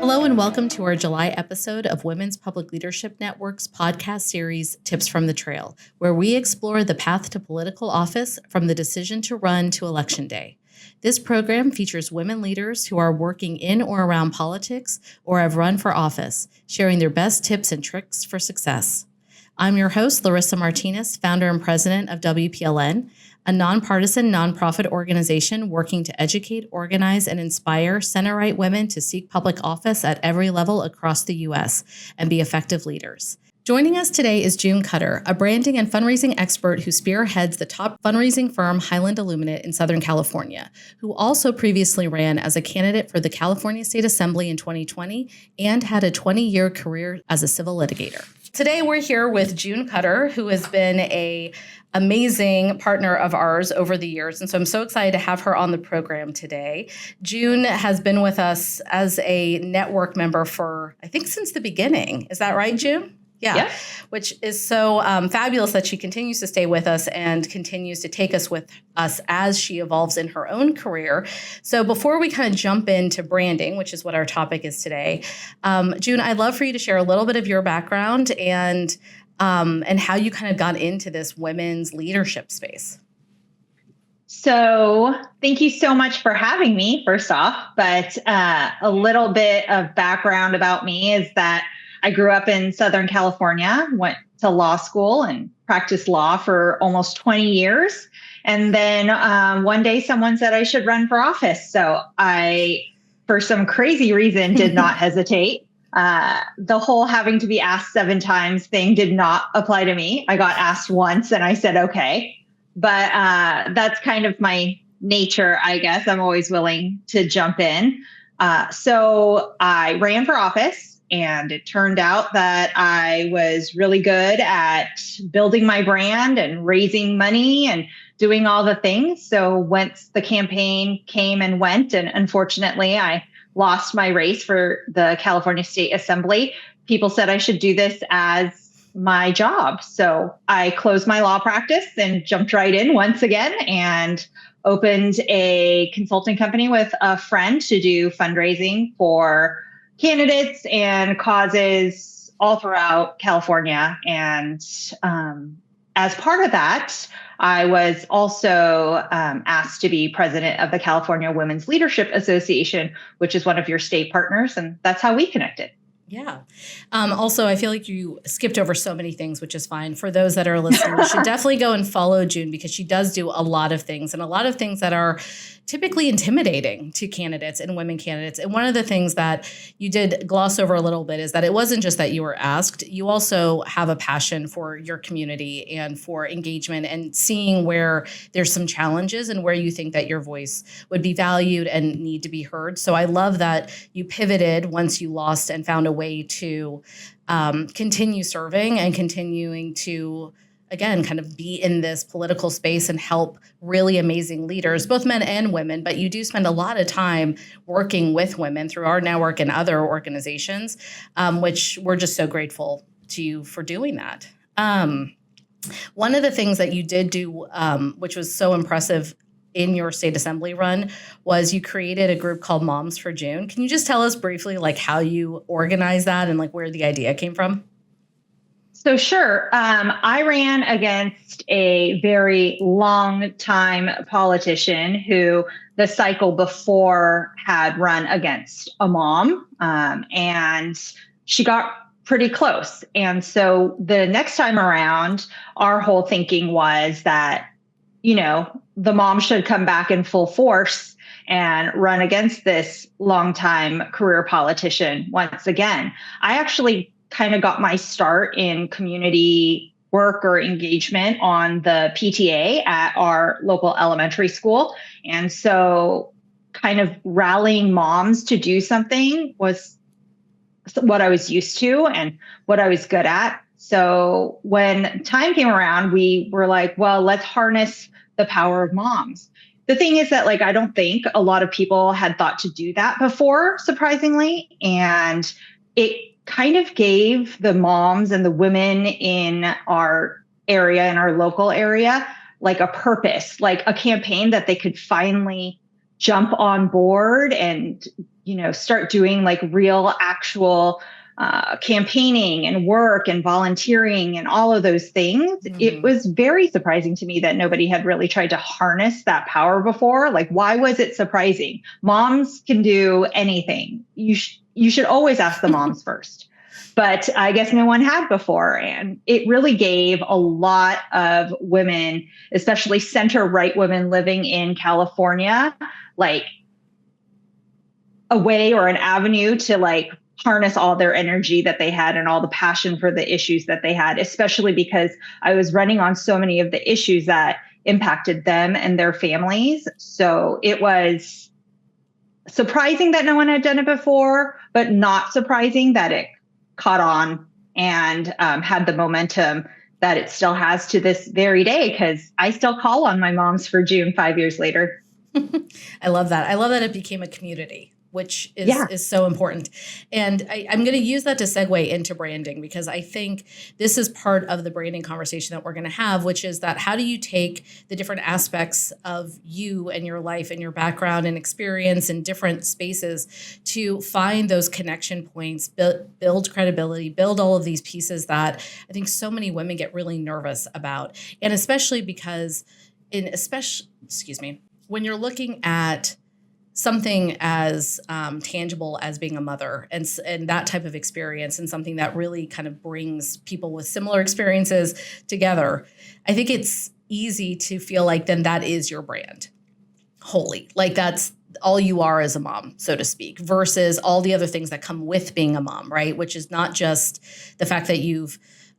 Hello and welcome to our July episode of Women's Public Leadership Network's podcast series, Tips from the Trail, where we explore the path to political office from the decision to run to Election Day. This program features women leaders who are working in or around politics or have run for office, sharing their best tips and tricks for success. I'm your host, Larissa Martinez, founder and president of WPLN, a nonpartisan nonprofit organization working to educate, organize, and inspire center-right women to seek public office at every level across the U.S. and be effective leaders. Joining us today is June Cutter, a branding and fundraising expert who spearheads the top fundraising firm Highland Illuminate in Southern California, who also previously ran as a candidate for the California State Assembly in 2020 and had a 20-year career as a civil litigator. Today, we're here with June Cutter, who has been an amazing partner of ours over the years. And so I'm so excited to have her on the program today. June has been with us as a network member for, I think, since the beginning. Is that right, June? Yeah. Which is so fabulous that she continues to stay with us and continues to take us with us as she evolves in her own career. So before we kind of jump into branding, which is what our topic is today, June, I'd love for you to share a little bit of your background and how you kind of got into this women's leadership space. So thank you so much for having me, first off. But a little bit of background about me is that I grew up in Southern California, went to law school and practiced law for almost 20 years. And then one day someone said I should run for office. So I, for some crazy reason, did not hesitate. The whole having to be asked 7 times thing did not apply to me. I got asked once and I said, okay. But that's kind of my nature, I guess. I'm always willing to jump in. So I ran for office. And it turned out that I was really good at building my brand and raising money and doing all the things. So once the campaign came and went, and unfortunately I lost my race for the California State Assembly, people said I should do this as my job. So I closed my law practice and jumped right in once again and opened a consulting company with a friend to do fundraising for candidates and causes all throughout California. And as part of that, I was also asked to be president of the California Women's Leadership Association, which is one of your state partners. And that's how we connected. Yeah. Also, I feel like you skipped over so many things, which is fine. For those that are listening, you should definitely go and follow June because she does do a lot of things and a lot of things that are typically intimidating to candidates and women candidates. And one of the things that you did gloss over a little bit is that it wasn't just that you were asked, you also have a passion for your community and for engagement and seeing where there's some challenges and where you think that your voice would be valued and need to be heard. So I love that you pivoted once you lost and found a way to continue serving and continuing to again, kind of be in this political space and help really amazing leaders, both men and women. But you do spend a lot of time working with women through our network and other organizations, which we're just so grateful to you for doing that. One of the things that you did do, which was so impressive in your state assembly run, was you created a group called Moms for June. Can you just tell us briefly like how you organized that and like where the idea came from? So sure. I ran against a very long time politician who the cycle before had run against a mom, and she got pretty close. And so the next time around, our whole thinking was that, you know, the mom should come back in full force and run against this longtime career politician once again. I actually kind of got my start in community work or engagement on the PTA at our local elementary school. And so kind of rallying moms to do something was what I was used to and what I was good at. So when time came around, we were like, well, let's harness the power of moms. The thing is that, like, I don't think a lot of people had thought to do that before, surprisingly. And it kind of gave the moms and the women in our area, in our local area, like a purpose, like a campaign that they could finally jump on board and, start doing like real actual campaigning and work and volunteering and all of those things, it was very surprising to me that nobody had really tried to harness that power before. Like, why was it surprising? Moms can do anything. You should always ask the moms first. But I guess no one had before. And it really gave a lot of women, especially center-right women living in California, like a way or an avenue to like harness all their energy that they had and all the passion for the issues that they had, especially because I was running on so many of the issues that impacted them and their families. So it was surprising that no one had done it before, but not surprising that it caught on and had the momentum that it still has to this very day, because I still call on my moms for June 5 years later. I love that. I love that it became a community, which is so important. And I'm going to use that to segue into branding, because I think this is part of the branding conversation that we're going to have, which is that how do you take the different aspects of you and your life and your background and experience in different spaces to find those connection points, build credibility, build all of these pieces that I think so many women get really nervous about. And especially because when you're looking at something as tangible as being a mother and that type of experience, and something that really kind of brings people with similar experiences together, I think it's easy to feel like then that is your brand wholly. Like that's all you are as a mom, so to speak, versus all the other things that come with being a mom, right? Which is not just the fact that you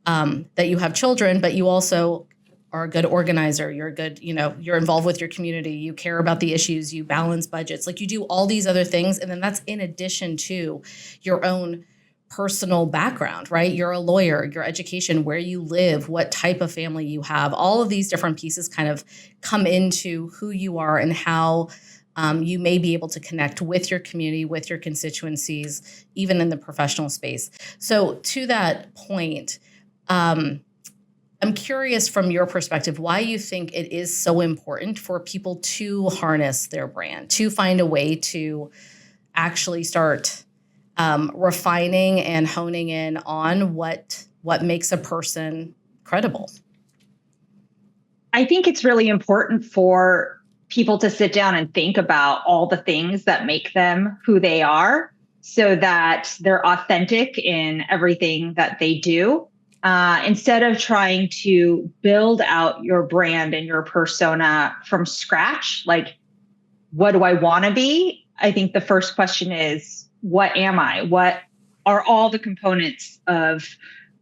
have children, but you also are a good organizer. You're a good, you're involved with your community. You care about the issues. You balance budgets. Like you do all these other things. And then that's in addition to your own personal background, right? You're a lawyer, your education, where you live, what type of family you have. All of these different pieces kind of come into who you are and how you may be able to connect with your community, with your constituencies, even in the professional space. So to that point, I'm curious from your perspective, why you think it is so important for people to harness their brand, to find a way to actually start refining and honing in on what makes a person credible. I think it's really important for people to sit down and think about all the things that make them who they are, so that they're authentic in everything that they do. Instead of trying to build out your brand and your persona from scratch, like, what do I want to be? I think the first question is, what am I? What are all the components of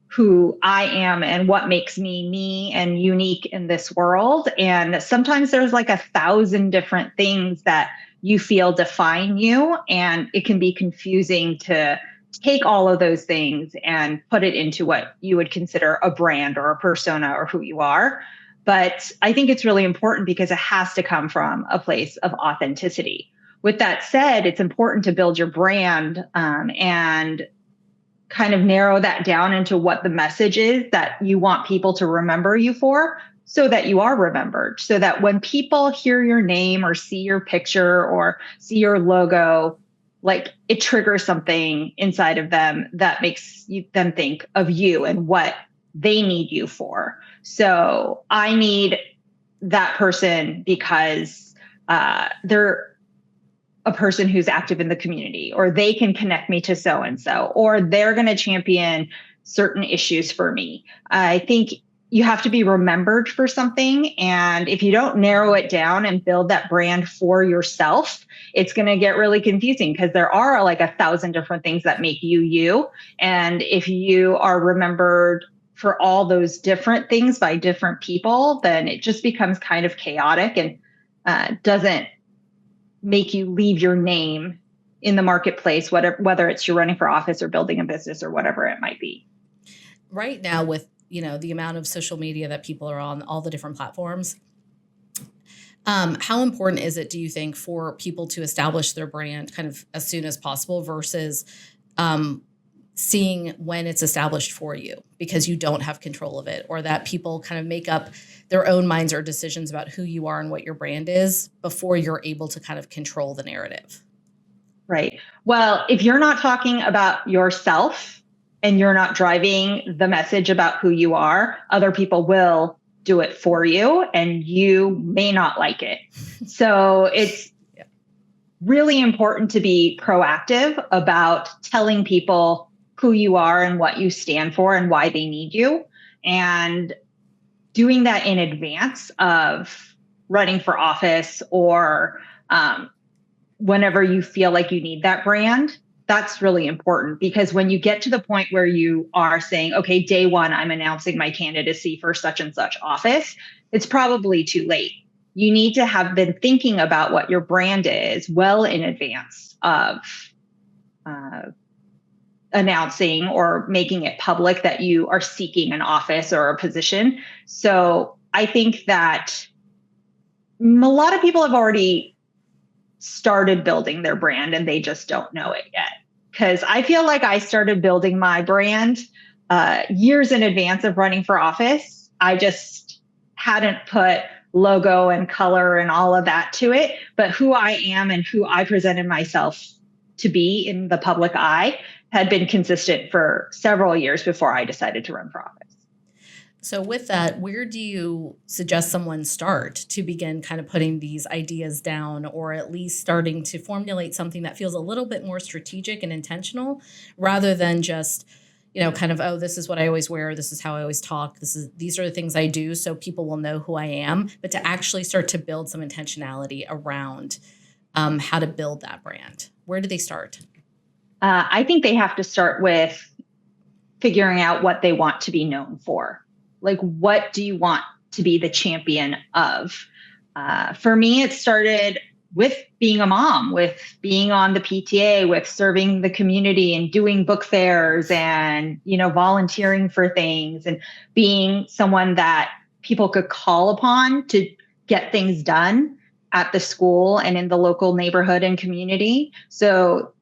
who I am and what makes me and unique in this world? And sometimes there's like 1,000 different things that you feel define you, and it can be confusing to take all of those things and put it into what you would consider a brand or a persona or who you are. But I think it's really important because it has to come from a place of authenticity. With that said, it's important to build your brand and kind of narrow that down into what the message is that you want people to remember you for, so that you are remembered, so that when people hear your name or see your picture or see your logo, like it triggers something inside of them that makes them think of you and what they need you for. So I need that person because they're a person who's active in the community, or they can connect me to so-and-so, or they're going to champion certain issues for me. I think you have to be remembered for something. And if you don't narrow it down and build that brand for yourself, it's going to get really confusing, because there are like 1,000 different things that make you you. And if you are remembered for all those different things by different people, then it just becomes kind of chaotic and doesn't make you leave your name in the marketplace, whether it's you're running for office or building a business or whatever it might be. Right now, with the amount of social media that people are on, all the different platforms, how important is it, do you think, for people to establish their brand kind of as soon as possible versus seeing when it's established for you because you don't have control of it, or that people kind of make up their own minds or decisions about who you are and what your brand is before you're able to kind of control the narrative. Right. Well, if you're not talking about yourself and you're not driving the message about who you are, other people will do it for you and you may not like it. So it's really important to be proactive about telling people who you are and what you stand for and why they need you. And doing that in advance of running for office or whenever you feel like you need that brand, that's really important, because when you get to the point where you are saying, okay, day one, I'm announcing my candidacy for such and such office, it's probably too late. You need to have been thinking about what your brand is well in advance of announcing or making it public that you are seeking an office or a position. So I think that a lot of people have already started building their brand and they just don't know it yet. Because I feel like I started building my brand years in advance of running for office. I just hadn't put logo and color and all of that to it. But who I am and who I presented myself to be in the public eye had been consistent for several years before I decided to run for office. So with that, where do you suggest someone start to begin kind of putting these ideas down, or at least starting to formulate something that feels a little bit more strategic and intentional rather than just, kind of, oh, this is what I always wear, this is how I always talk, these are the things I do so people will know who I am, but to actually start to build some intentionality around how to build that brand? Where do they start? I think they have to start with figuring out what they want to be known for. Like, what do you want to be the champion of? For me, it started with being a mom, with being on the PTA, with serving the community and doing book fairs and, volunteering for things and being someone that people could call upon to get things done at the school and in the local neighborhood and community. So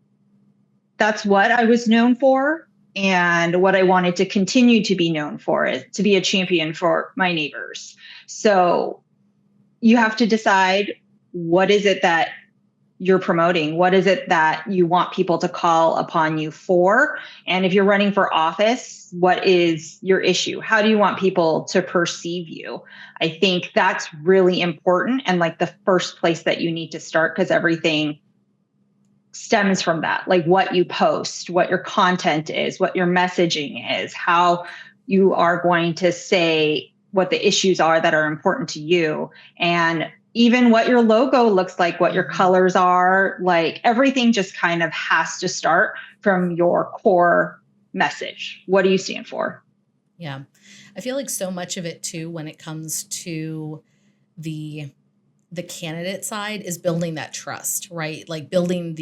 that's what I was known for. And what I wanted to continue to be known for is to be a champion for my neighbors. So you have to decide, what is it that you're promoting? What is it that you want people to call upon you for? And if you're running for office, what is your issue? How do you want people to perceive you? I think that's really important and like the first place that you need to start, because everything stems from that, like what you post, what your content is, what your messaging is, how you are going to say what the issues are that are important to you, and even what your logo looks like, what your colors are. Like, everything just kind of has to start from your core message. What do you stand for? Yeah. I feel like so much of it too, when it comes to the candidate side, is building that trust, right? Like building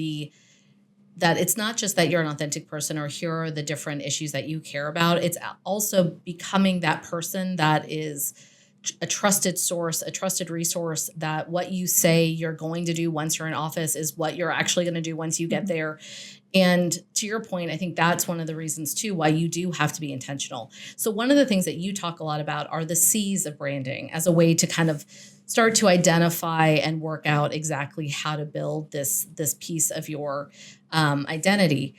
that it's not just that you're an authentic person or here are the different issues that you care about. It's also becoming that person that is a trusted source, a trusted resource, that what you say you're going to do once you're in office is what you're actually going to do once you get there. And to your point, I think that's one of the reasons too why you do have to be intentional. So one of the things that you talk a lot about are the C's of branding as a way to kind of start to identify and work out exactly how to build this piece of your identity.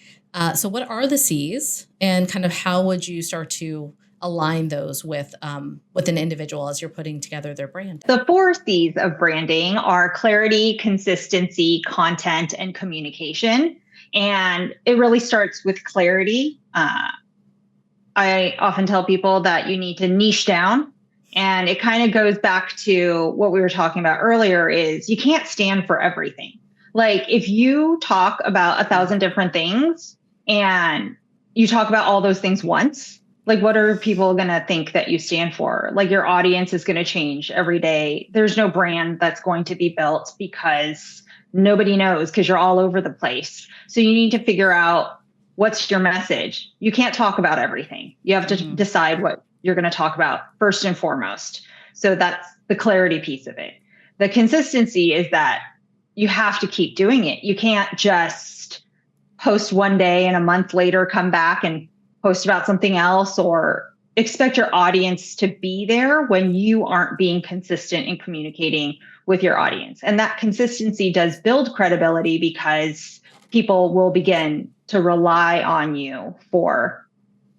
So what are the C's, and kind of how would you start to align those with an individual as you're putting together their brand? The 4 C's of branding are clarity, consistency, content, and communication. And it really starts with clarity. I often tell people that you need to niche down. And it kind of goes back to what we were talking about earlier, is you can't stand for everything. Like, if you talk about 1,000 different things and you talk about all those things once, like, what are people going to think that you stand for? Like, your audience is going to change every day. There's no brand that's going to be built because nobody knows, because you're all over the place. So you need to figure out, what's your message? You can't talk about everything. You have to decide what you're going to talk about first and foremost. So that's the clarity piece of it. The consistency is that you have to keep doing it. You can't just post one day and a month later come back and post about something else, or expect your audience to be there when you aren't being consistent in communicating with your audience. And that consistency does build credibility because people will begin to rely on you for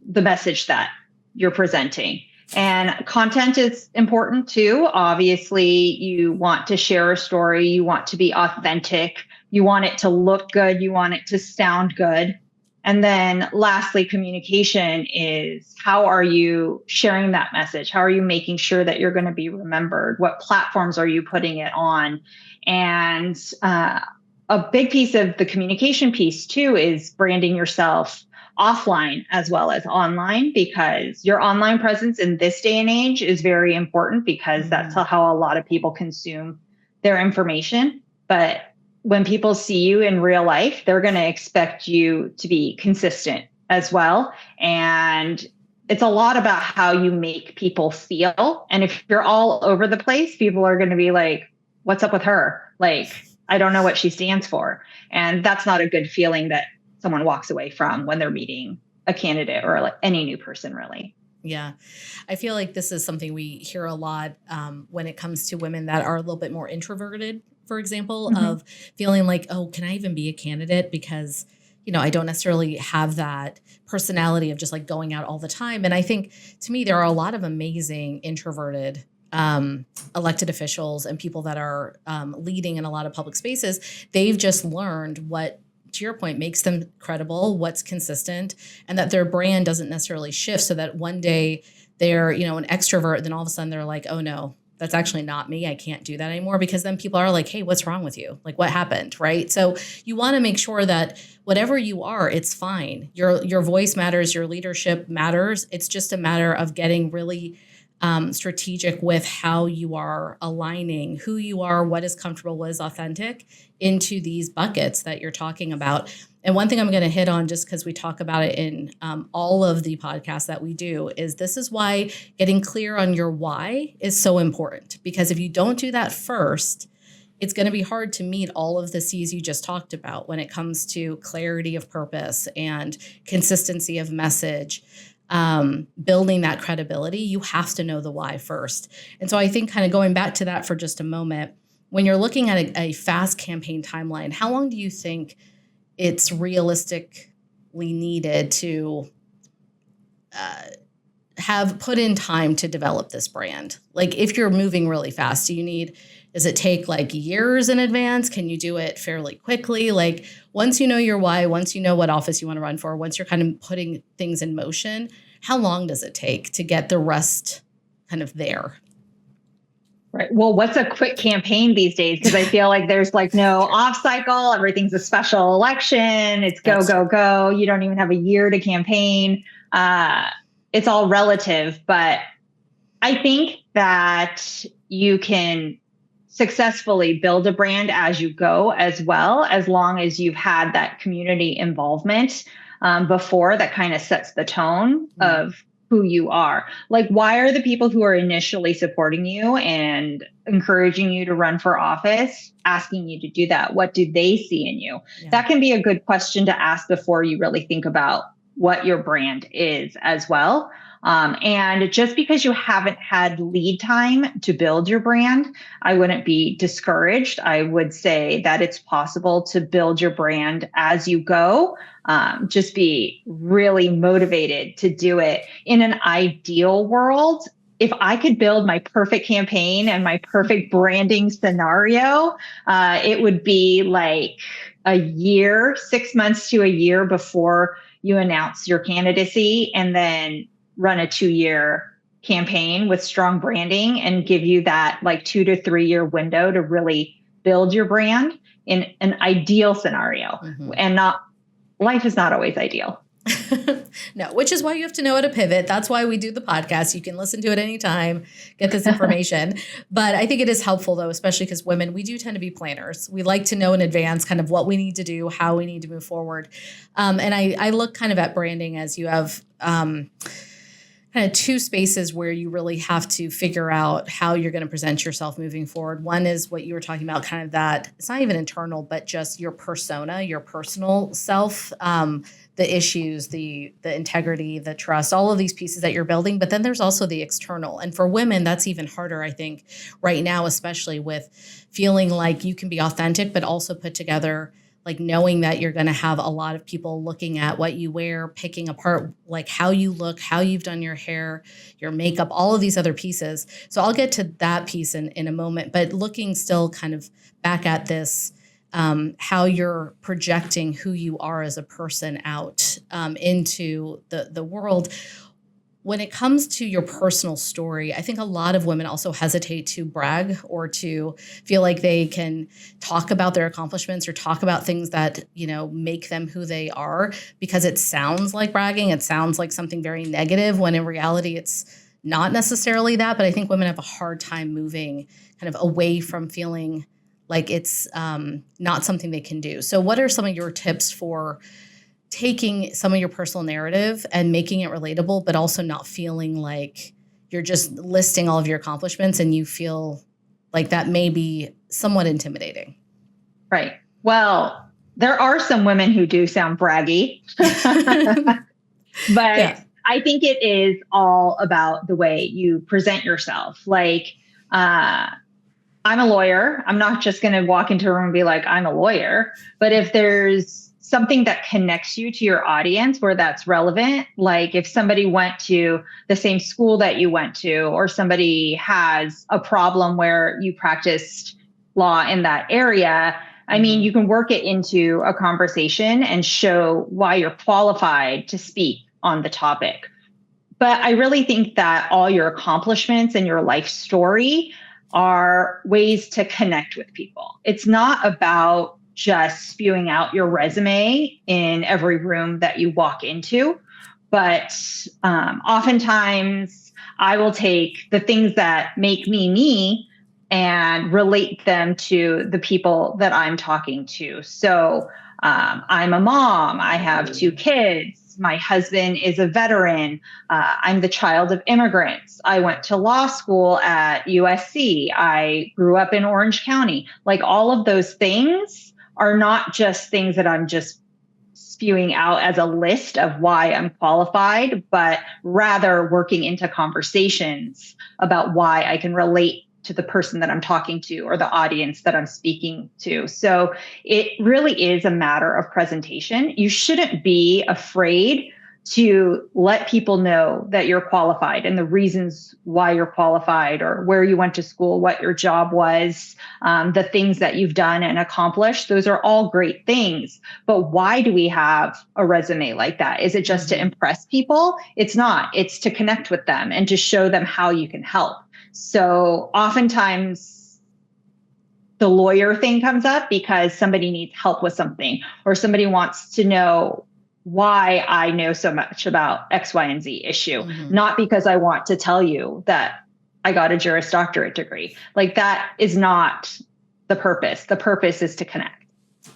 the message that you're presenting. And content is important too. Obviously, you want to share a story, you want to be authentic, you want it to look good, you want it to sound good. And then lastly, communication is, how are you sharing that message? How are you making sure that you're going to be remembered? What platforms are you putting it on? And a big piece of the communication piece too is branding yourself offline as well as online, because your online presence in this day and age is very important, because that's how a lot of people consume their information. But when people see you in real life, they're going to expect you to be consistent as well. And it's a lot about how you make people feel. And if you're all over the place, people are going to be like, what's up with her? Like, I don't know what she stands for. And that's not a good feeling that someone walks away from when they're meeting a candidate or like any new person, really. Yeah. I feel like this is something we hear a lot when it comes to women that are a little bit more introverted, for example, of feeling like, oh, can I even be a candidate? Because, you know, I don't necessarily have that personality of just like going out all the time. And I think to me, there are a lot of amazing introverted elected officials and people that are leading in a lot of public spaces. They've just learned what, to your point, makes them credible, what's consistent, and that their brand doesn't necessarily shift, so that one day they're, you know, an extrovert, then all of a sudden they're like, oh no, that's actually not me. I can't do that anymore, because then people are like, hey, what's wrong with you? Like, what happened? Right. So you want to make sure that whatever you are, it's fine. Your voice matters. Your leadership matters. It's just a matter of getting really strategic with how you are aligning who you are, what is comfortable, what is authentic into these buckets that you're talking about. And one thing I'm going to hit on, just because we talk about it in all of the podcasts that we do, is this is why getting clear on your why is so important. Because if you don't do that first, it's going to be hard to meet all of the C's you just talked about when it comes to clarity of purpose and consistency of message. Building that credibility, you have to know the why first. And so I think, kind of going back to that for just a moment, when you're looking at a fast campaign timeline, how long do you think it's realistically needed to have put in time to develop this brand? Like, if you're moving really fast, does it take like years in advance? Can you do it fairly quickly? Like, once you know your why, once you know what office you want to run for, once you're kind of putting things in motion, how long does it take to get the rest kind of there? Right. Well, what's a quick campaign these days? Because I feel like there's like no off cycle. Everything's a special election. It's go, go, go. You don't even have a year to campaign. It's all relative. But I think that you can successfully build a brand as you go as well, as long as you've had that community involvement before, that kind of sets the tone of who you are. Like, why are the people who are initially supporting you and encouraging you to run for office asking you to do that? What do they see in you? Yeah. That can be a good question to ask before you really think about what your brand is as well. And just because you haven't had lead time to build your brand, I wouldn't be discouraged. I would say that it's possible to build your brand as you go. Just be really motivated to do it. In an ideal world, if I could build my perfect campaign and my perfect branding scenario, it would be like a year, 6 months to a year before you announce your candidacy, and then run a 2-year campaign with strong branding and give you that like 2 to 3 year window to really build your brand in an ideal scenario. And life is not always ideal. No, which is why you have to know how to pivot. That's why we do the podcast. You can listen to it anytime, get this information. But I think it is helpful, though, especially because women, we do tend to be planners. We like to know in advance kind of what we need to do, how we need to move forward. And I look kind of at branding as you have kind of two spaces where you really have to figure out how you're going to present yourself moving forward. One is what you were talking about, kind of that, it's not even internal, but just your persona, your personal self, the issues, the integrity, the trust, all of these pieces that you're building. But then there's also the external. And for women, that's even harder, I think, right now, especially with feeling like you can be authentic, but also put together, like knowing that you're going to have a lot of people looking at what you wear, picking apart like how you look, how you've done your hair, your makeup, all of these other pieces. So I'll get to that piece in a moment, but looking still kind of back at this, how you're projecting who you are as a person out into the world. When it comes to your personal story, I think a lot of women also hesitate to brag or to feel like they can talk about their accomplishments or talk about things that, make them who they are, because it sounds like bragging. It sounds like something very negative, when in reality, it's not necessarily that. But I think women have a hard time moving kind of away from feeling like it's not something they can do. So what are some of your tips for taking some of your personal narrative and making it relatable, but also not feeling like you're just listing all of your accomplishments and you feel like that may be somewhat intimidating? Right. Well, there are some women who do sound braggy, but Yeah. I think it is all about the way you present yourself. Like, I'm a lawyer. I'm not just going to walk into a room and be like, I'm a lawyer. But if there's something that connects you to your audience where that's relevant, like if somebody went to the same school that you went to, or somebody has a problem where you practiced law in that area, I mean, you can work it into a conversation and show why you're qualified to speak on the topic. But I really think that all your accomplishments and your life story are ways to connect with people. It's not about just spewing out your resume in every room that you walk into, but oftentimes I will take the things that make me me and relate them to the people that I'm talking to. So I'm a mom. I have 2 kids. My husband is a veteran. I'm the child of immigrants. I went to law school at USC. I grew up in Orange County. Like, all of those things are not just things that I'm just spewing out as a list of why I'm qualified, but rather working into conversations about why I can relate to the person that I'm talking to or the audience that I'm speaking to. So it really is a matter of presentation. You shouldn't be afraid to let people know that you're qualified and the reasons why you're qualified, or where you went to school, what your job was, the things that you've done and accomplished. Those are all great things. But why do we have a resume like that? Is it just to impress people? It's not. It's to connect with them and to show them how you can help. So oftentimes the lawyer thing comes up because somebody needs help with something, or somebody wants to know why I know so much about X, Y, and Z issue, not because I want to tell you that I got a Juris Doctorate degree. Like, that is not the purpose. The purpose is to connect.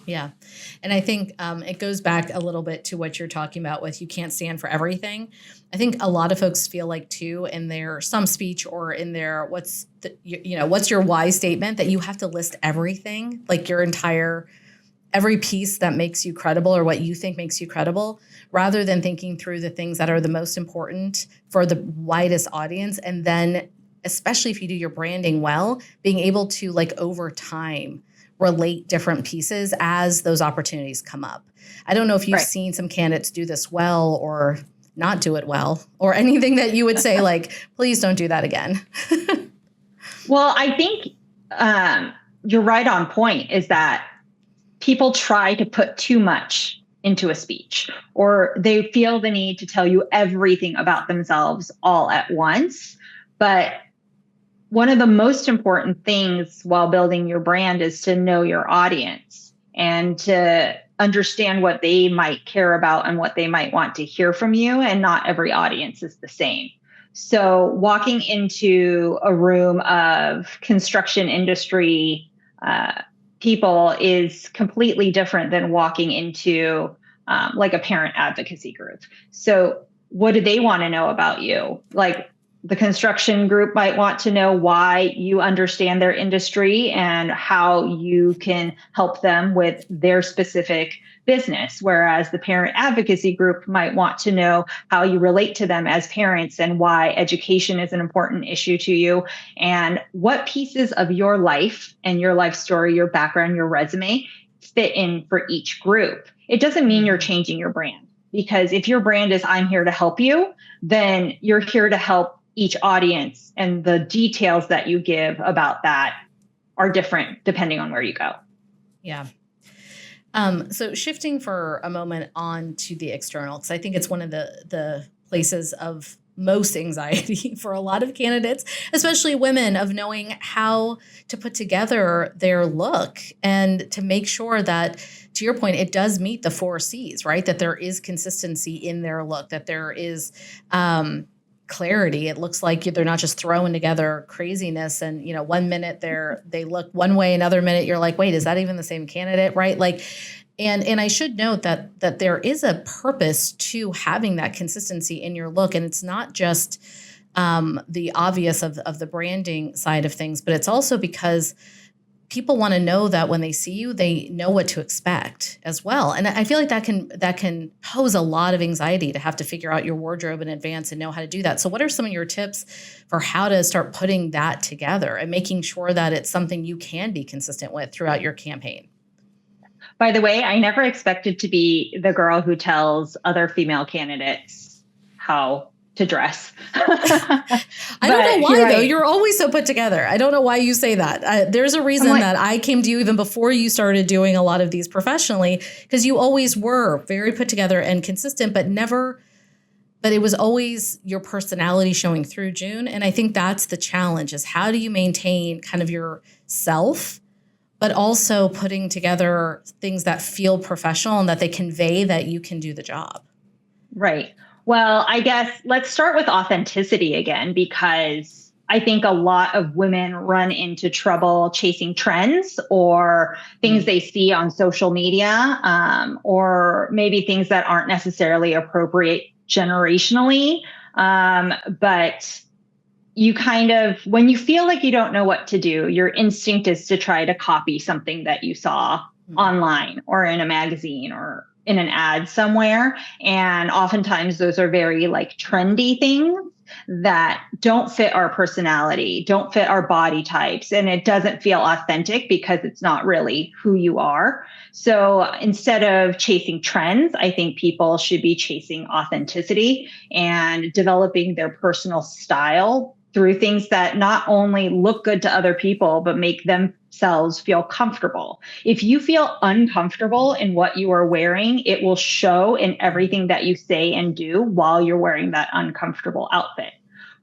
Yeah. And I think it goes back a little bit to what you're talking about with you can't stand for everything. I think a lot of folks feel like, too, in their some speech or in their what's your why statement, that you have to list everything, like your entire every piece that makes you credible or what you think makes you credible, rather than thinking through the things that are the most important for the widest audience. And then, especially if you do your branding well, being able to, like, over time, relate different pieces as those opportunities come up. I don't know if you've seen some candidates do this well or not do it well, or anything that you would say, like, please don't do that again. Well, I think you're right on point, is that people try to put too much into a speech, or they feel the need to tell you everything about themselves all at once. But one of the most important things while building your brand is to know your audience and to understand what they might care about and what they might want to hear from you. And not every audience is the same. So walking into a room of construction industry people is completely different than walking into like a parent advocacy group. So what do they want to know about you? Like the construction group might want to know why you understand their industry and how you can help them with their specific business. Whereas the parent advocacy group might want to know how you relate to them as parents and why education is an important issue to you and what pieces of your life and your life story, your background, your resume fit in for each group. It doesn't mean you're changing your brand, because if your brand is I'm here to help you, then you're here to help each audience, and the details that you give about that are different depending on where you go. Yeah. So shifting for a moment on to the external, because I think it's one of the places of most anxiety for a lot of candidates, especially women, of knowing how to put together their look and to make sure that, to your point, it does meet the 4 C's, right? That there is consistency in their look, that there is clarity. It looks like they're not just throwing together craziness and, 1 minute they look one way, another minute you're like, wait, is that even the same candidate? Right? Like, and I should note that there is a purpose to having that consistency in your look. And it's not just the obvious of the branding side of things, but it's also because people want to know that when they see you, they know what to expect as well. And I feel like that can pose a lot of anxiety to have to figure out your wardrobe in advance and know how to do that. So what are some of your tips for how to start putting that together and making sure that it's something you can be consistent with throughout your campaign? By the way, I never expected to be the girl who tells other female candidates how to dress. I don't know why, though. You're always so put together. I don't know why you say that. There's a reason that I came to you even before you started doing a lot of these professionally, because you always were very put together and consistent, but it was always your personality showing through, June. And I think that's the challenge, is how do you maintain kind of yourself, but also putting together things that feel professional and that they convey that you can do the job. Right. Well, I guess let's start with authenticity again, because I think a lot of women run into trouble chasing trends or things they see on social media, or maybe things that aren't necessarily appropriate generationally. But you kind of, when you feel like you don't know what to do, your instinct is to try to copy something that you saw online or in a magazine or in an ad somewhere. And oftentimes those are very like trendy things that don't fit our personality, don't fit our body types, and it doesn't feel authentic because it's not really who you are. So instead of chasing trends, I think people should be chasing authenticity and developing their personal style through things that not only look good to other people, but make themselves feel comfortable. If you feel uncomfortable in what you are wearing, it will show in everything that you say and do while you're wearing that uncomfortable outfit.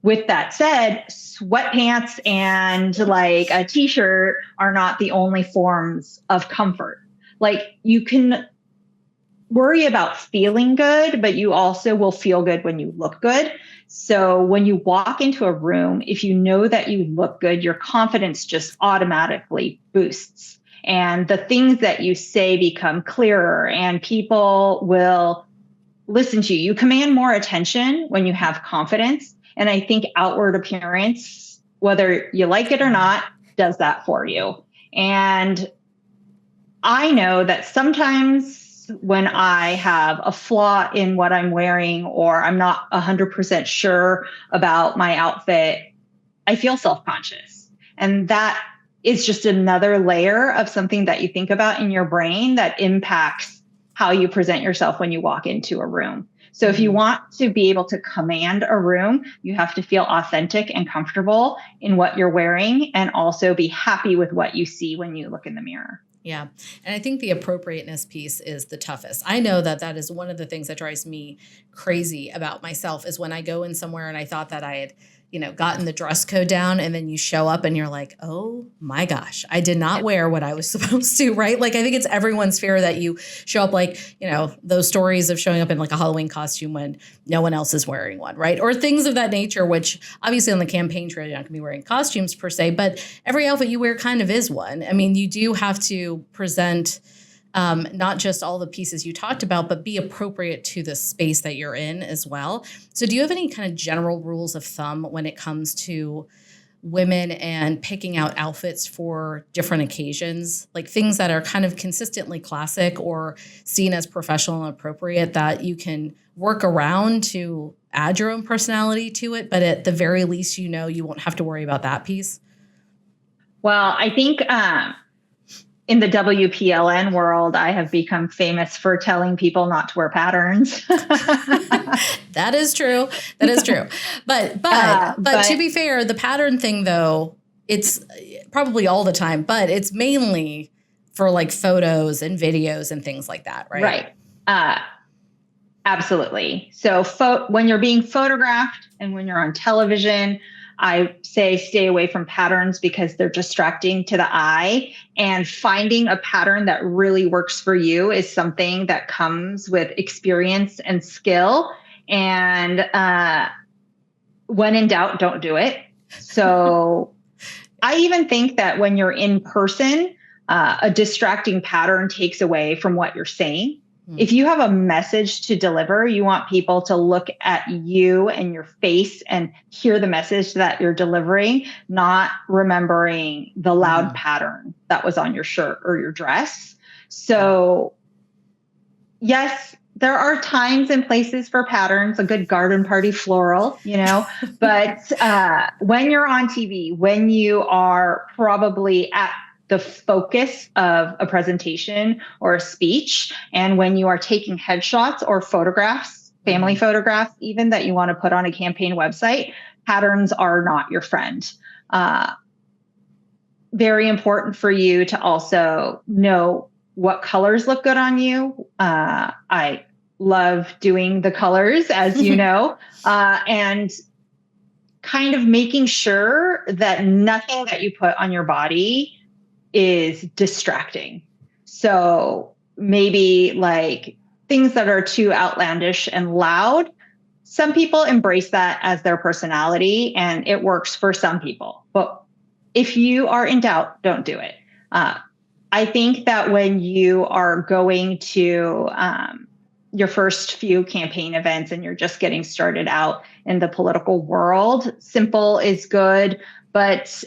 With that said, sweatpants and like a t-shirt are not the only forms of comfort. Like you can worry about feeling good, but you also will feel good when you look good. So when you walk into a room, if you know that you look good, your confidence just automatically boosts. And the things that you say become clearer and people will listen to you. You command more attention when you have confidence. And I think outward appearance, whether you like it or not, does that for you. And I know that sometimes when I have a flaw in what I'm wearing, or I'm not 100% sure about my outfit, I feel self-conscious. And that is just another layer of something that you think about in your brain that impacts how you present yourself when you walk into a room. So if you want to be able to command a room, you have to feel authentic and comfortable in what you're wearing, and also be happy with what you see when you look in the mirror. Yeah. And I think the appropriateness piece is the toughest. I know that is one of the things that drives me crazy about myself, is when I go in somewhere and I thought that I had, gotten the dress code down, and then you show up and you're like, oh my gosh, I did not wear what I was supposed to, right? Like, I think it's everyone's fear that you show up like, those stories of showing up in like a Halloween costume when no one else is wearing one, right? Or things of that nature, which obviously on the campaign trail, you're not gonna be wearing costumes per se, but every outfit you wear kind of is one. I mean, you do have to present not just all the pieces you talked about, but be appropriate to the space that you're in as well. So do you have any kind of general rules of thumb when it comes to women and picking out outfits for different occasions, like things that are kind of consistently classic or seen as professional and appropriate that you can work around to add your own personality to it, but at the very least, you won't have to worry about that piece? Well, I think in the WPLN world, I have become famous for telling people not to wear patterns. That is true. That is true. But to be fair, the pattern thing, though, it's probably all the time, but it's mainly for like photos and videos and things like that, right? Right. Absolutely. So when you're being photographed and when you're on television, I say stay away from patterns because they're distracting to the eye, and finding a pattern that really works for you is something that comes with experience and skill. And when in doubt, don't do it. So I even think that when you're in person, a distracting pattern takes away from what you're saying. If you have a message to deliver, you want people to look at you and your face and hear the message that you're delivering, not remembering the loud pattern that was on your shirt or your dress. So yes, there are times and places for patterns, a good garden party floral, but when you're on TV, when you are probably at the focus of a presentation or a speech, and when you are taking headshots or photographs, family photographs, even that you want to put on a campaign website, patterns are not your friend. Very important for you to also know what colors look good on you. I love doing the colors, as you know, and kind of making sure that nothing that you put on your body is distracting. So maybe like things that are too outlandish and loud. Some people embrace that as their personality and it works for some people. But if you are in doubt, don't do it. I think that when you are going to your first few campaign events and you're just getting started out in the political world, simple is good, but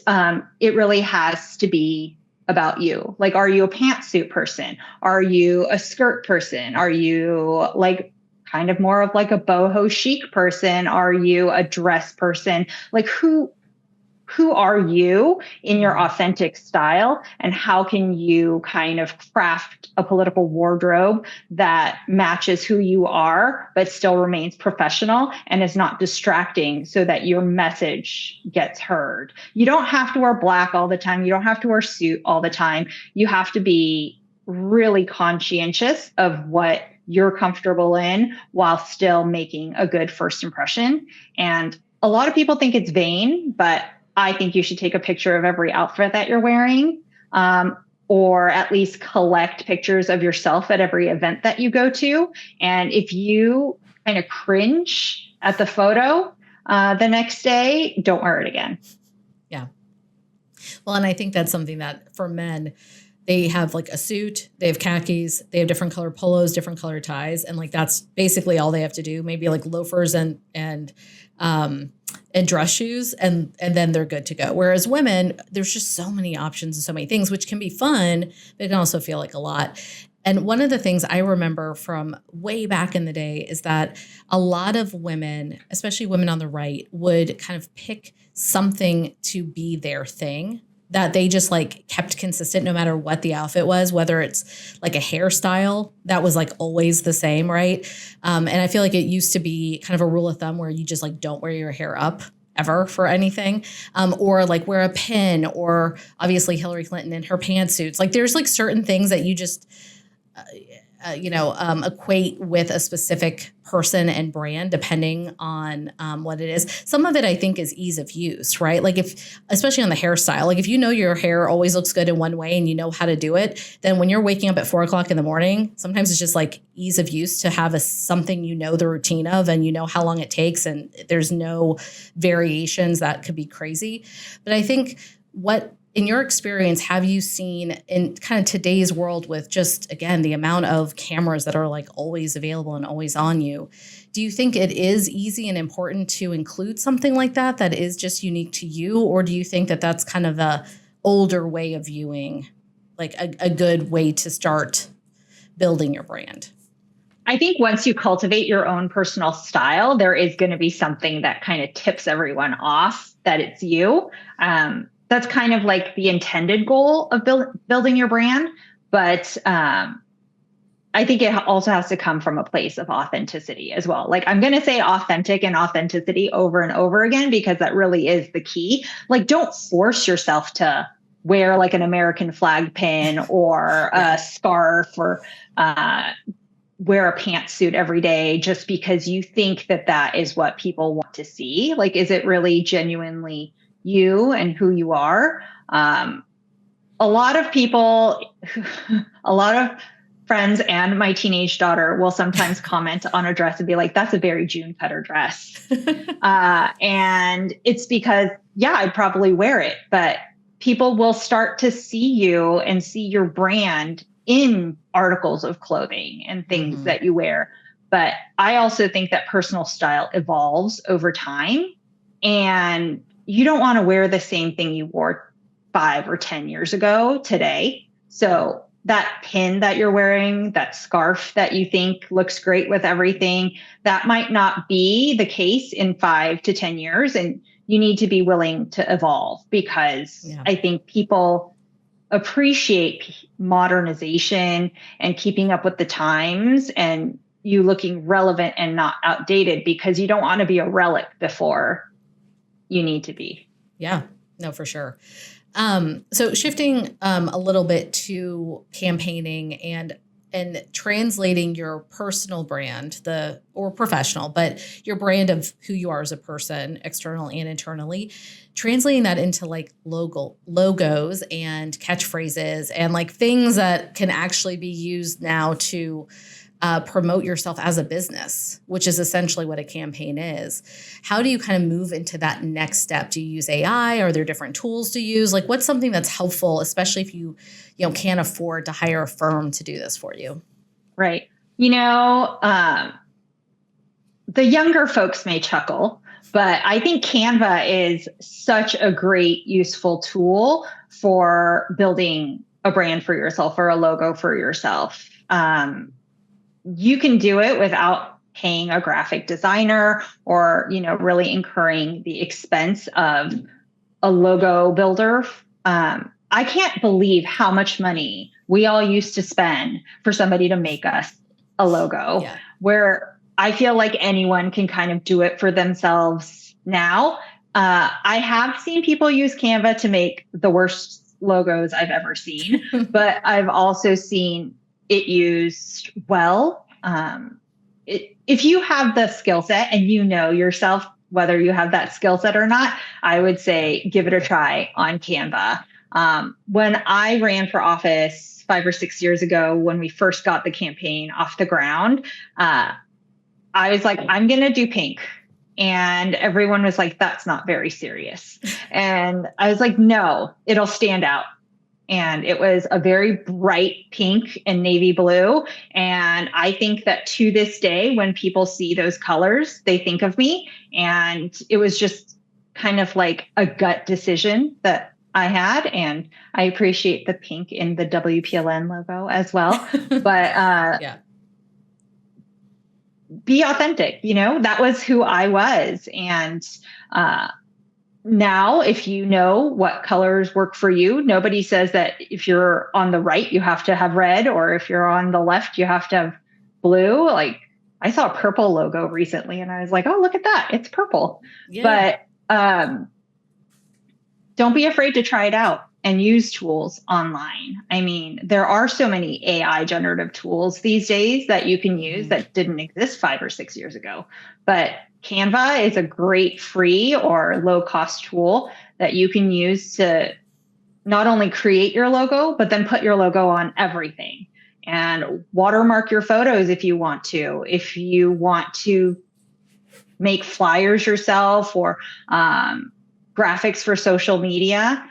it really has to be about you. Like, are you a pantsuit person? Are you a skirt person? Are you like kind of more of like a boho chic person? Are you a dress person? Like who are you in your authentic style, and how can you kind of craft a political wardrobe that matches who you are, but still remains professional and is not distracting so that your message gets heard? You don't have to wear black all the time. You don't have to wear a suit all the time. You have to be really conscientious of what you're comfortable in while still making a good first impression. And a lot of people think it's vain, but I think you should take a picture of every outfit that you're wearing, or at least collect pictures of yourself at every event that you go to. And if you kind of cringe at the photo the next day, don't wear it again. Yeah. Well, and I think that's something that for men, they have like a suit, they have khakis, they have different color polos, different color ties. And like, that's basically all they have to do. Maybe like loafers and dress shoes, and then they're good to go. Whereas women, there's just so many options and so many things, which can be fun, but it can also feel like a lot. And one of the things I remember from way back in the day is that a lot of women, especially women on the right, would kind of pick something to be their thing that they just like kept consistent no matter what the outfit was, whether it's like a hairstyle that was like always the same, right? And I feel like it used to be kind of a rule of thumb where you just like don't wear your hair up ever for anything, or like wear a pin, or obviously Hillary Clinton in her pantsuits. Like there's like certain things that you just equate with a specific person and brand depending on what it is. Some of it I think is ease of use, right? Like especially on the hairstyle, like if you know your hair always looks good in one way and you know how to do it, then when you're waking up at 4:00 in the morning, sometimes it's just like ease of use to have something you know the routine of and you know how long it takes and there's no variations that could be crazy. But I think what In your experience, have you seen in kind of today's world with just, again, the amount of cameras that are like always available and always on you, do you think it is easy and important to include something like that that is just unique to you? Or do you think that that's kind of a older way of viewing, like a good way to start building your brand? I think once you cultivate your own personal style, there is going to be something that kind of tips everyone off that it's you. That's kind of like the intended goal of building your brand. But I think it also has to come from a place of authenticity as well. Like, I'm going to say authentic and authenticity over and over again, because that really is the key. Like, don't force yourself to wear like an American flag pin or a scarf or wear a pantsuit every day just because you think that that is what people want to see. Like, is it really genuinely you and who you are? A lot of people, a lot of friends and my teenage daughter will sometimes comment on a dress and be like, that's a very June Cutter dress. And it's because, yeah, I'd probably wear it, but people will start to see you and see your brand in articles of clothing and things that you wear. But I also think that personal style evolves over time, and you don't want to wear the same thing you wore 5 or 10 years ago today. So that pin that you're wearing, that scarf that you think looks great with everything, that might not be the case in 5 to 10 years. And you need to be willing to evolve, because I think people appreciate modernization and keeping up with the times and you looking relevant and not outdated, because you don't want to be a relic before you need to be. Yeah, no, for sure. So shifting a little bit to campaigning and translating your personal brand, or professional, but your brand of who you are as a person, external and internally, translating that into like logos and catchphrases and like things that can actually be used now to promote yourself as a business, which is essentially what a campaign is. How do you kind of move into that next step? Do you use AI? Are there different tools to use? Like, what's something that's helpful, especially if you can't afford to hire a firm to do this for you? Right. The younger folks may chuckle, but I think Canva is such a great, useful tool for building a brand for yourself or a logo for yourself. You can do it without paying a graphic designer or, really incurring the expense of a logo builder. I can't believe how much money we all used to spend for somebody to make us a logo, where I feel like anyone can kind of do it for themselves now. I have seen people use Canva to make the worst logos I've ever seen, but I've also seen it used well. If you have the skill set and you know yourself, whether you have that skill set or not, I would say give it a try on Canva. When I ran for office 5 or 6 years ago, when we first got the campaign off the ground, I was like, I'm going to do pink. And everyone was like, that's not very serious. And I was like, no, it'll stand out. And it was a very bright pink and navy blue. And I think that to this day, when people see those colors, they think of me. And it was just kind of like a gut decision that I had. And I appreciate the pink in the WPLN logo as well. But be authentic, that was who I was. And now, if you know what colors work for you, nobody says that if you're on the right, you have to have red, or if you're on the left, you have to have blue. Like, I saw a purple logo recently and I was like, oh, look at that. It's purple. Yeah. But don't be afraid to try it out and use tools online. I mean, there are so many AI generative tools these days that you can use that didn't exist 5 or 6 years ago. But Canva is a great free or low cost tool that you can use to not only create your logo, but then put your logo on everything and watermark your photos if you want to. If you want to make flyers yourself or graphics for social media,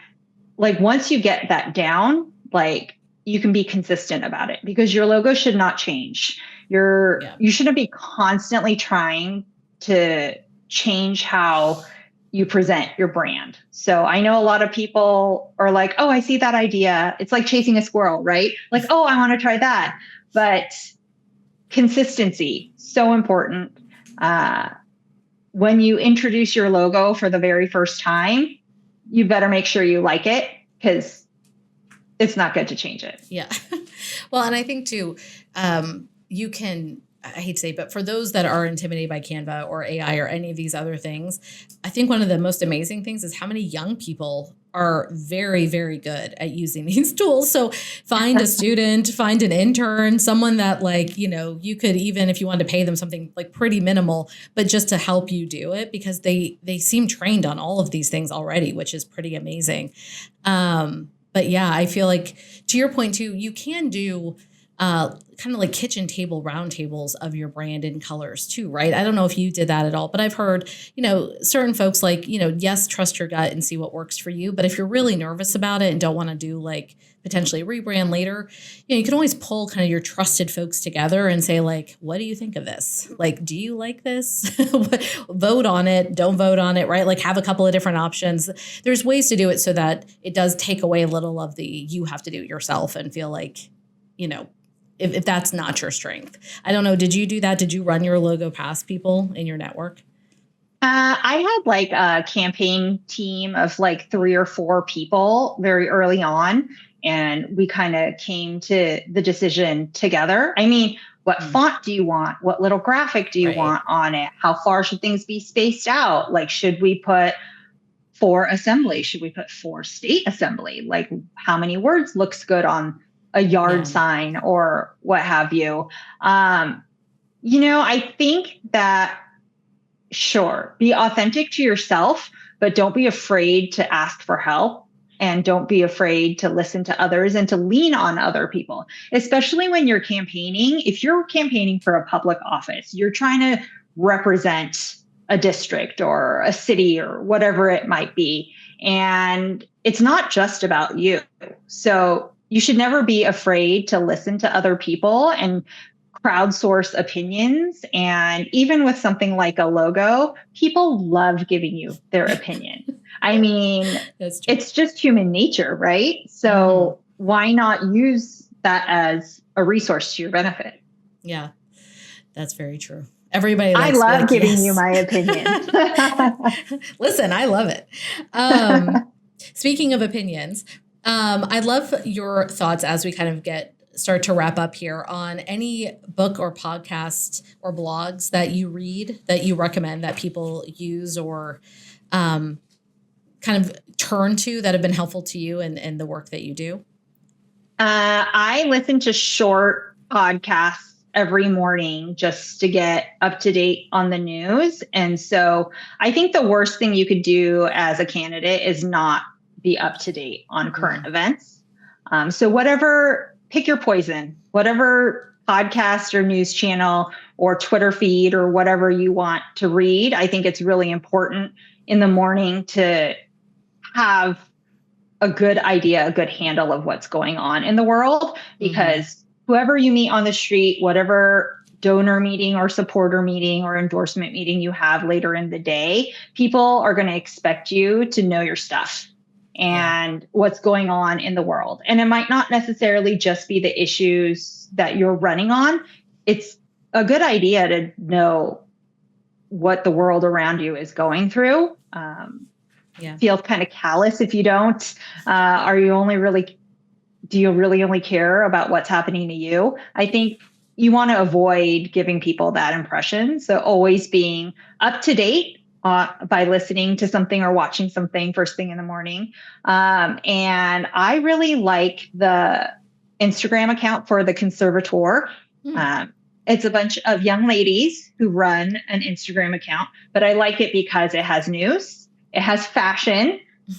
like once you get that down, like you can be consistent about it because your logo should not change. You shouldn't be constantly trying to change how you present your brand. So I know a lot of people are like, oh, I see that idea. It's like chasing a squirrel, right? Like, oh, I want to try that. But consistency, so important. When you introduce your logo for the very first time, you better make sure you like it because it's not good to change it. Yeah. Well, and I think too, you can, I hate to say, but for those that are intimidated by Canva or AI or any of these other things, I think one of the most amazing things is how many young people are very, very good at using these tools. So find a student, find an intern, someone that like, you know, you could even, if you wanted to pay them something like pretty minimal, but just to help you do it because they seem trained on all of these things already, which is pretty amazing. But yeah, I feel like to your point too, you can do kind of like kitchen table round tables of your brand in colors too, right? I don't know if you did that at all, but I've heard, you know, certain folks like, you know, yes, trust your gut and see what works for you. But if you're really nervous about it and don't want to do like potentially rebrand later, you know, you can always pull kind of your trusted folks together and say like, what do you think of this? Like, do you like this? Vote on it. Don't vote on it, right? Like have a couple of different options. There's ways to do it so that it does take away a little of the, you have to do it yourself and feel like, you know, if that's not your strength. I don't know. Did you do that? Did you run your logo past people in your network? I had like a campaign team of like 3 or 4 people very early on, and we kind of came to the decision together. I mean, what font do you want? What little graphic do you want on it? How far should things be spaced out? Like, should we put 4 assembly? Should we put 4 state assembly? Like, how many words looks good on a yard sign or what have you? You know, I think that sure, be authentic to yourself, but don't be afraid to ask for help and don't be afraid to listen to others and to lean on other people, especially when you're campaigning. If you're campaigning for a public office, you're trying to represent a district or a city or whatever it might be. And it's not just about you. So you should never be afraid to listen to other people and crowdsource opinions. And even with something like a logo, people love giving you their opinion. I mean, it's just human nature, right? So why not use that as a resource to your benefit? Yeah, that's very true. Everybody I love giving you my opinion. Listen, I love it. Speaking of opinions, I'd love your thoughts as we kind of start to wrap up here on any book or podcast or blogs that you read that you recommend that people use or kind of turn to that have been helpful to you in the work that you do. I listen to short podcasts every morning just to get up to date on the news. And so I think the worst thing you could do as a candidate is not be up to date on current events. So pick your poison, whatever podcast or news channel or Twitter feed or whatever you want to read. I think it's really important in the morning to have a good idea, a good handle of what's going on in the world, because whoever you meet on the street, whatever donor meeting or supporter meeting or endorsement meeting you have later in the day, people are going to expect you to know your stuff and what's going on in the world. And it might not necessarily just be the issues that you're running on. It's a good idea to know what the world around you is going through. Feel kind of callous if you don't. Do you really only care about what's happening to you? I think you want to avoid giving people that impression. So always being up to date by listening to something or watching something first thing in the morning. And I really like the Instagram account for the Conservator. It's a bunch of young ladies who run an Instagram account, but I like it because it has news, it has fashion,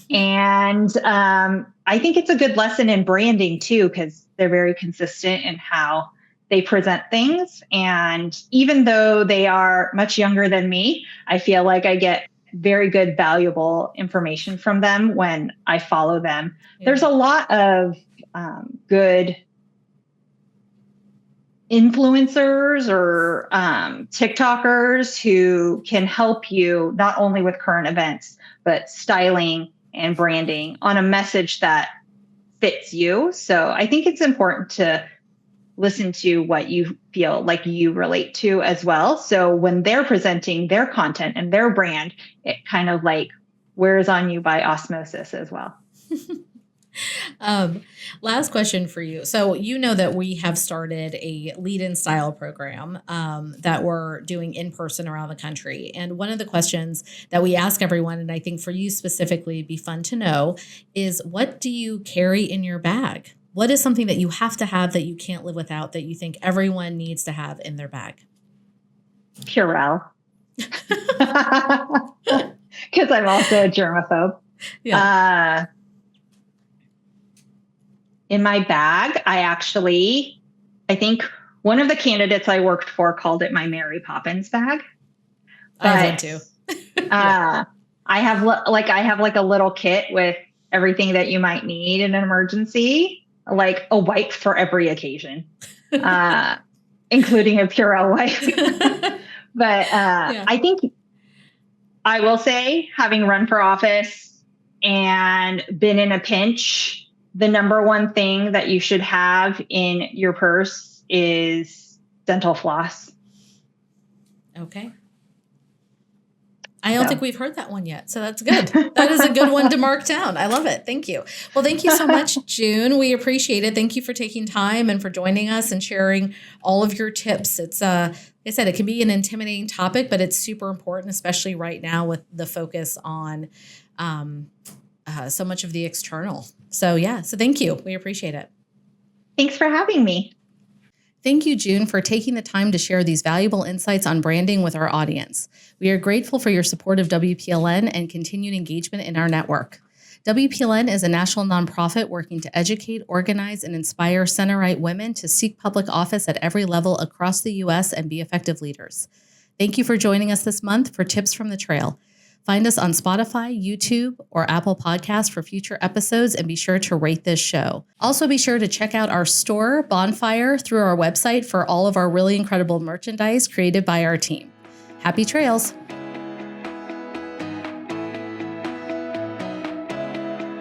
and I think it's a good lesson in branding too, because they're very consistent in how they present things. And even though they are much younger than me, I feel like I get very good, valuable information from them when I follow them. Yeah. There's a lot of good influencers or TikTokers who can help you not only with current events, but styling and branding on a message that fits you. So I think it's important to listen to what you feel like you relate to as well. So when they're presenting their content and their brand, it kind of like wears on you by osmosis as well. Last question for you. So you know that we have started a lead in style program that we're doing in person around the country. And one of the questions that we ask everyone, and I think for you specifically, be fun to know, is what do you carry in your bag? What is something that you have to have that you can't live without that you think everyone needs to have in their bag? Purell. Because I'm also a germaphobe. Yeah. In my bag, I think one of the candidates I worked for called it my Mary Poppins bag. I have one too. Yeah. I have like a little kit with everything that you might need in an emergency, like a wipe for every occasion, including a Purell wipe. But I think I will say, having run for office and been in a pinch, the number one thing that you should have in your purse is dental floss. Okay. I don't think we've heard that one yet. So that's good. That is a good one to mark down. I love it. Thank you. Well, thank you so much, June. We appreciate it. Thank you for taking time and for joining us and sharing all of your tips. It's, like I said, it can be an intimidating topic, but it's super important, especially right now with the focus on so much of the external. So thank you. We appreciate it. Thanks for having me. Thank you, June, for taking the time to share these valuable insights on branding with our audience. We are grateful for your support of WPLN and continued engagement in our network. WPLN is a national nonprofit working to educate, organize, and inspire center-right women to seek public office at every level across the U.S. and be effective leaders. Thank you for joining us this month for Tips from the Trail. Find us on Spotify, YouTube, or Apple Podcasts for future episodes, and be sure to rate this show. Also, be sure to check out our store, Bonfire, through our website for all of our really incredible merchandise created by our team. Happy trails!